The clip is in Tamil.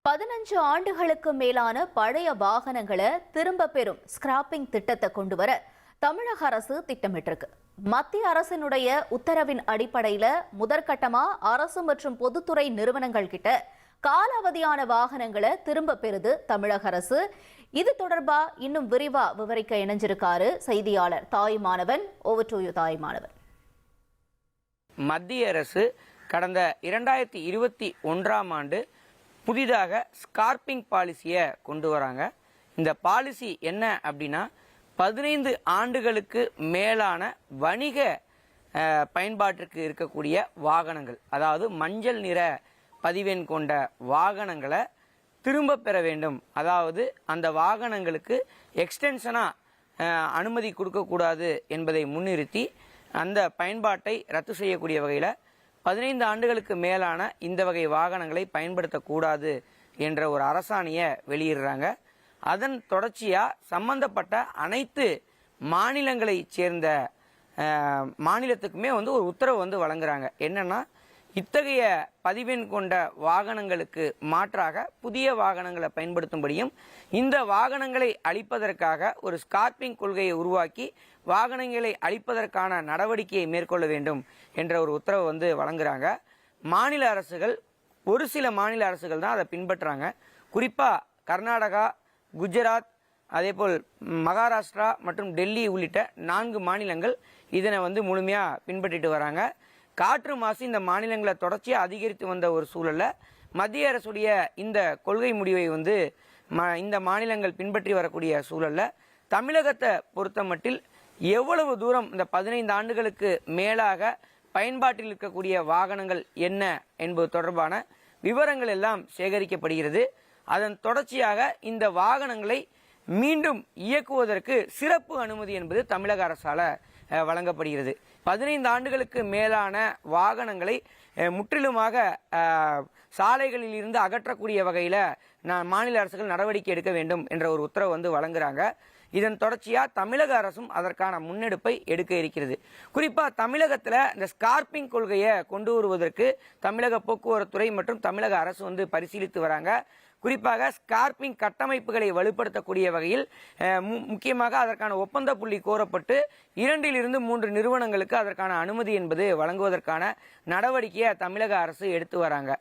15 ஆண்டுகளுக்கு மேலான பழைய வாகனங்களை திரும்ப பெறும் ஸ்கிராப்பிங் திட்டத்தை கொண்டு வர தமிழக அரசு திட்டமிட்டிருக்கு. மத்திய அரசினுடைய உத்தரவின் அடிப்படையில் முதற்கட்டமா அரசு மற்றும் பொதுத்துறை நிறுவனங்கள் கிட்ட காலாவதியான வாகனங்களை திரும்ப பெறுது தமிழக அரசு. இது தொடர்பா இன்னும் விரிவா விவரிக்க இணைஞ்சிருக்காரு செய்தியாளர் Thayumanavan. Over to you Thayumanavan. மத்திய அரசு கடந்த 2021ஆம் ஆண்டு புதிதாக ஸ்கார்பிங் பாலிசியை கொண்டு வராங்க. இந்த பாலிசி என்ன அப்படின்னா 15 ஆண்டுகளுக்கு மேலான வணிக பயன்பாட்டிற்கு இருக்கக்கூடிய வாகனங்கள், அதாவது மஞ்சள் நிற பதிவெண் கொண்ட வாகனங்களை திரும்ப பெற வேண்டும். அதாவது அந்த வாகனங்களுக்கு எக்ஸ்டென்ஷனாக அனுமதி கொடுக்கக்கூடாது என்பதை முன்னிறுத்தி அந்த பயன்பாட்டை ரத்து செய்யக்கூடிய வகையில் 15 ஆண்டுகளுக்கு மேலான இந்த வகை வாகனங்களை பயன்படுத்தக்கூடாது என்ற ஒரு அரசாணையை வெளியிடுறாங்க. அதன் தொடர்ச்சியாக சம்பந்தப்பட்ட அனைத்து மாநிலங்களைச் சேர்ந்த மாநிலத்துக்குமே ஒரு உத்தரவு வழங்குறாங்க. என்னன்னா, இத்தகைய பதிவெண் கொண்ட வாகனங்களுக்கு மாற்றாக புதிய வாகனங்களை பயன்படுத்தும்படியும் இந்த வாகனங்களை அளிப்பதற்காக ஒரு ஸ்கார்பிங் கொள்கையை உருவாக்கி வாகனங்களை அளிப்பதற்கான நடவடிக்கையை மேற்கொள்ள வேண்டும் என்ற ஒரு உத்தரவு வழங்குறாங்க. மாநில அரசுகள், ஒரு சில மாநில அரசுகள் தான் அதை பின்பற்றுறாங்க. குறிப்பாக கர்நாடகா, குஜராத், அதேபோல் மகாராஷ்டிரா மற்றும் டெல்லி உள்ளிட்ட 4 மாநிலங்கள் இதனை முழுமையாக பின்பற்றிட்டு வராங்க. காற்று மாசு இந்த மாநிலங்களை தொடர்ச்சியாக அதிகரித்து வந்த ஒரு சூழலில் மத்திய அரசுடைய இந்த கொள்கை முடிவை இந்த மாநிலங்கள் பின்பற்றி வரக்கூடிய சூழலில் தமிழகத்தை பொறுத்த மட்டில் எவ்வளவு தூரம் இந்த 15 ஆண்டுகளுக்கு மேலாக பயன்பாட்டில் இருக்கக்கூடிய வாகனங்கள் என்ன என்பது தொடர்பான விவரங்கள் எல்லாம் சேகரிக்கப்படுகிறது. அதன் தொடர்ச்சியாக இந்த வாகனங்களை மீண்டும் இயக்குவதற்கு சிறப்பு அனுமதி என்பது தமிழக அரசால் வழங்கப்படுகிறது. 15 ஆண்டுகளுக்கு மேலான வாகனங்களை முற்றிலுமாக சாலைகளில் இருந்து அகற்றக்கூடிய வகையில் மாநில அரசுகள் நடவடிக்கை எடுக்க வேண்டும் என்ற ஒரு உத்தரவு வழங்குறாங்க. இதன் தொடர்ச்சியாக தமிழக அரசும் அதற்கான முன்னெடுப்பை எடுக்க இருக்கிறது. குறிப்பாக தமிழகத்தில் இந்த ஸ்கார்பிங் கொள்கையை கொண்டு வருவதற்கு தமிழக போக்குவரத்துறை மற்றும் தமிழக அரசு பரிசீலித்து வராங்க. குறிப்பாக ஸ்கார்பிங் கட்டமைப்புகளை வலுப்படுத்தக்கூடிய வகையில் முக்கியமாக அதற்கான ஒப்பந்த புள்ளி கோரப்பட்டு 2 to 3 நிறுவனங்களுக்கு அதற்கான அனுமதி என்பது வழங்குவதற்கான நடவடிக்கையை தமிழக அரசு எடுத்து வராங்க.